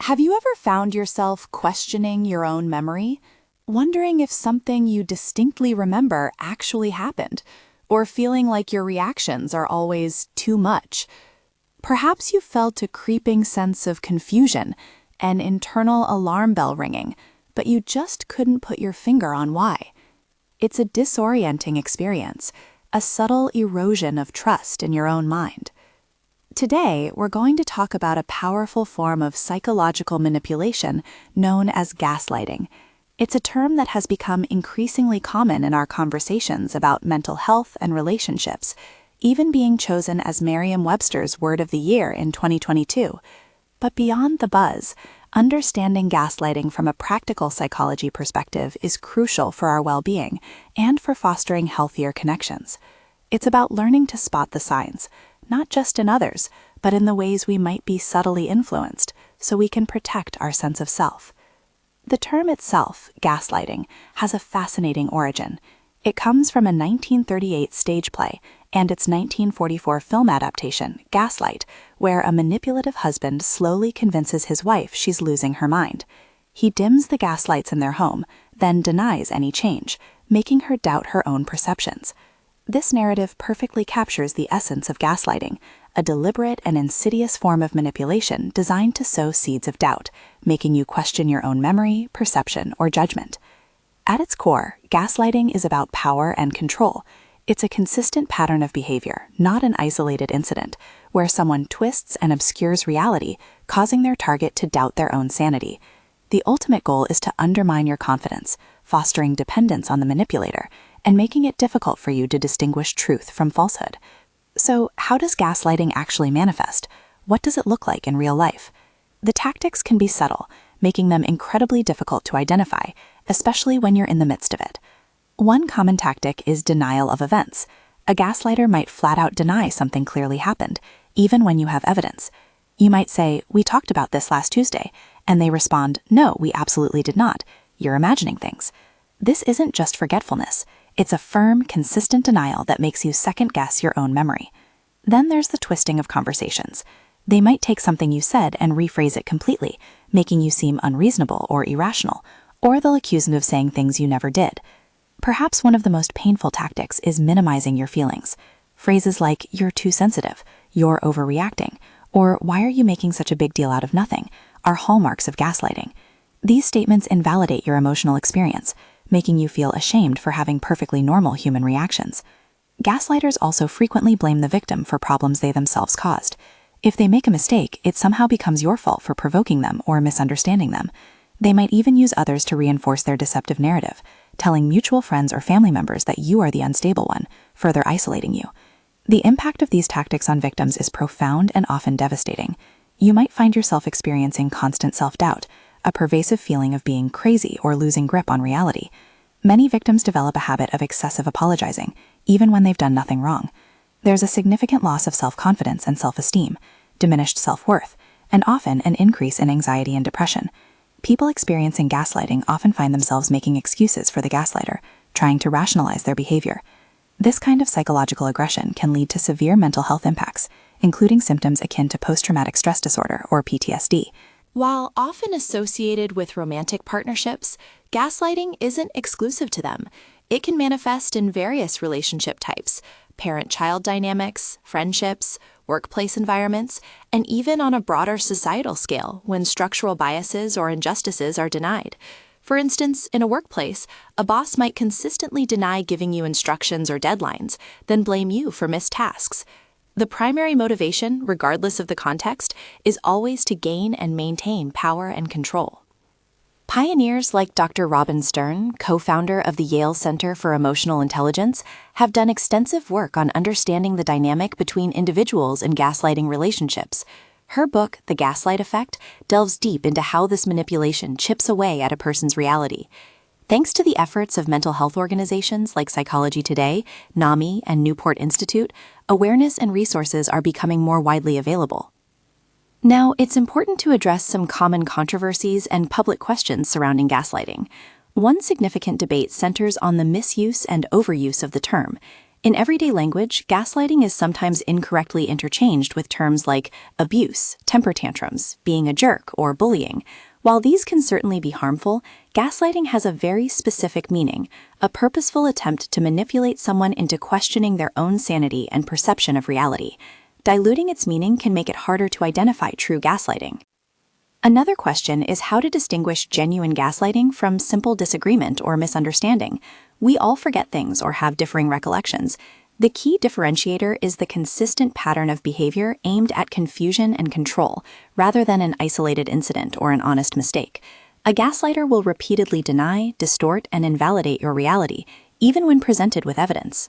Have you ever found yourself questioning your own memory, wondering if something you distinctly remember actually happened, or feeling like your reactions are always too much? Perhaps you felt a creeping sense of confusion, an internal alarm bell ringing, but you just couldn't put your finger on why. It's a disorienting experience, a subtle erosion of trust in your own mind. Today, we're going to talk about a powerful form of psychological manipulation known as gaslighting. It's a term that has become increasingly common in our conversations about mental health and relationships, even being chosen as Merriam-Webster's Word of the Year in 2022. But beyond the buzz, understanding gaslighting from a practical psychology perspective is crucial for our well-being and for fostering healthier connections. It's about learning to spot the signs, not just in others, but in the ways we might be subtly influenced, so we can protect our sense of self. The term itself, gaslighting, has a fascinating origin. It comes from a 1938 stage play and its 1944 film adaptation, Gaslight, where a manipulative husband slowly convinces his wife she's losing her mind. He dims the gas lights in their home, then denies any change, making her doubt her own perceptions. This narrative perfectly captures the essence of gaslighting, a deliberate and insidious form of manipulation designed to sow seeds of doubt, making you question your own memory, perception, or judgment. At its core, gaslighting is about power and control. It's a consistent pattern of behavior, not an isolated incident, where someone twists and obscures reality, causing their target to doubt their own sanity. The ultimate goal is to undermine your confidence, fostering dependence on the manipulator, and making it difficult for you to distinguish truth from falsehood. So, how does gaslighting actually manifest? What does it look like in real life? The tactics can be subtle, making them incredibly difficult to identify, especially when you're in the midst of it. One common tactic is denial of events. A gaslighter might flat out deny something clearly happened, even when you have evidence. You might say, "We talked about this last Tuesday," and they respond, "No, we absolutely did not. You're imagining things." This isn't just forgetfulness. It's a firm, consistent denial that makes you second-guess your own memory. Then there's the twisting of conversations. They might take something you said and rephrase it completely, making you seem unreasonable or irrational, or they'll accuse you of saying things you never did. Perhaps one of the most painful tactics is minimizing your feelings. Phrases like, "You're too sensitive," "You're overreacting," or "Why are you making such a big deal out of nothing?" are hallmarks of gaslighting. These statements invalidate your emotional experience, making you feel ashamed for having perfectly normal human reactions. Gaslighters also frequently blame the victim for problems they themselves caused. If they make a mistake, it somehow becomes your fault for provoking them or misunderstanding them. They might even use others to reinforce their deceptive narrative, telling mutual friends or family members that you are the unstable one, further isolating you. The impact of these tactics on victims is profound and often devastating. You might find yourself experiencing constant self-doubt, a pervasive feeling of being crazy or losing grip on reality. Many victims develop a habit of excessive apologizing, even when they've done nothing wrong. There's a significant loss of self-confidence and self-esteem, diminished self-worth, and often an increase in anxiety and depression. People experiencing gaslighting often find themselves making excuses for the gaslighter, trying to rationalize their behavior. This kind of psychological aggression can lead to severe mental health impacts, including symptoms akin to post-traumatic stress disorder or PTSD. While often associated with romantic partnerships, gaslighting isn't exclusive to them. It can manifest in various relationship types, parent-child dynamics, friendships, workplace environments, and even on a broader societal scale when structural biases or injustices are denied. For instance, in a workplace, a boss might consistently deny giving you instructions or deadlines, then blame you for missed tasks. The primary motivation, regardless of the context, is always to gain and maintain power and control. Pioneers like Dr. Robin Stern, co-founder of the Yale Center for Emotional Intelligence, have done extensive work on understanding the dynamic between individuals in gaslighting relationships. Her book, The Gaslight Effect, delves deep into how this manipulation chips away at a person's reality. Thanks to the efforts of mental health organizations like Psychology Today, NAMI, and Newport Institute, awareness and resources are becoming more widely available. Now, it's important to address some common controversies and public questions surrounding gaslighting. One significant debate centers on the misuse and overuse of the term. In everyday language, gaslighting is sometimes incorrectly interchanged with terms like abuse, temper tantrums, being a jerk, or bullying. While these can certainly be harmful, gaslighting has a very specific meaning, a purposeful attempt to manipulate someone into questioning their own sanity and perception of reality. Diluting its meaning can make it harder to identify true gaslighting. Another question is how to distinguish genuine gaslighting from simple disagreement or misunderstanding. We all forget things or have differing recollections. The key differentiator is the consistent pattern of behavior aimed at confusion and control, rather than an isolated incident or an honest mistake. A gaslighter will repeatedly deny, distort, and invalidate your reality, even when presented with evidence.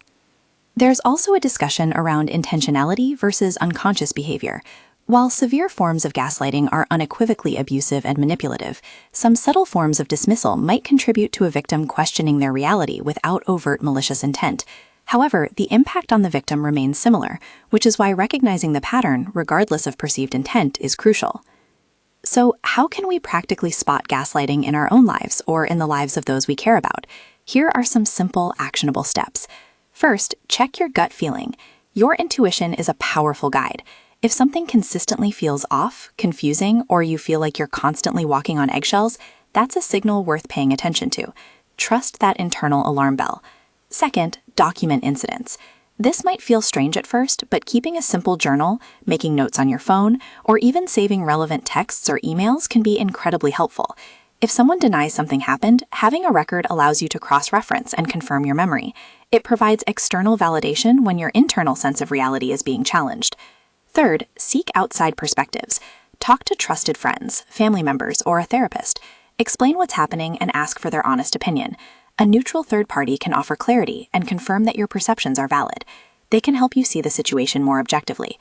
There's also a discussion around intentionality versus unconscious behavior. While severe forms of gaslighting are unequivocally abusive and manipulative, some subtle forms of dismissal might contribute to a victim questioning their reality without overt malicious intent. However, the impact on the victim remains similar, which is why recognizing the pattern, regardless of perceived intent, is crucial. So, how can we practically spot gaslighting in our own lives or in the lives of those we care about? Here are some simple, actionable steps. First, check your gut feeling. Your intuition is a powerful guide. If something consistently feels off, confusing, or you feel like you're constantly walking on eggshells, that's a signal worth paying attention to. Trust that internal alarm bell. Second, document incidents. This might feel strange at first, but keeping a simple journal, making notes on your phone, or even saving relevant texts or emails can be incredibly helpful. If someone denies something happened, having a record allows you to cross-reference and confirm your memory. It provides external validation when your internal sense of reality is being challenged. Third, seek outside perspectives. Talk to trusted friends, family members, or a therapist. Explain what's happening and ask for their honest opinion. A neutral third party can offer clarity and confirm that your perceptions are valid. They can help you see the situation more objectively.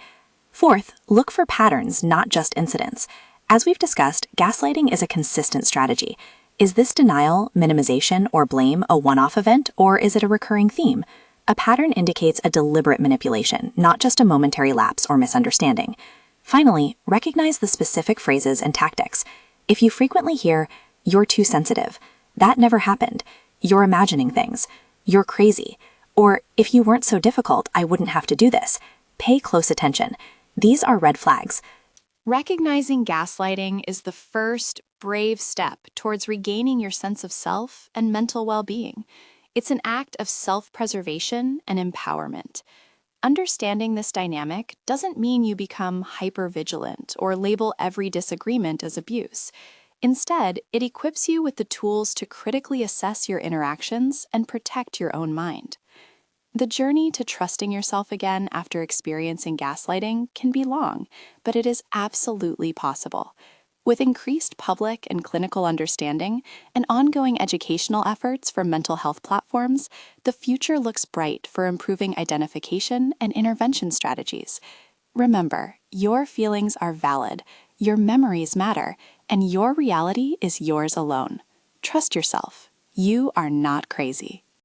Fourth, look for patterns, not just incidents. As we've discussed, gaslighting is a consistent strategy. Is this denial, minimization, or blame a one-off event, or is it a recurring theme? A pattern indicates a deliberate manipulation, not just a momentary lapse or misunderstanding. Finally, recognize the specific phrases and tactics. If you frequently hear, "You're too sensitive," "That never happened," "You're imagining things," "You're crazy," or "If you weren't so difficult, I wouldn't have to do this," pay close attention. These are red flags. Recognizing gaslighting is the first brave step towards regaining your sense of self and mental well-being. It's an act of self-preservation and empowerment. Understanding this dynamic doesn't mean you become hyper-vigilant or label every disagreement as abuse. Instead, it equips you with the tools to critically assess your interactions and protect your own mind. The journey to trusting yourself again after experiencing gaslighting can be long, but it is absolutely possible. With increased public and clinical understanding and ongoing educational efforts from mental health platforms, the future looks bright for improving identification and intervention strategies. Remember, your feelings are valid, your memories matter, and your reality is yours alone. Trust yourself. You are not crazy.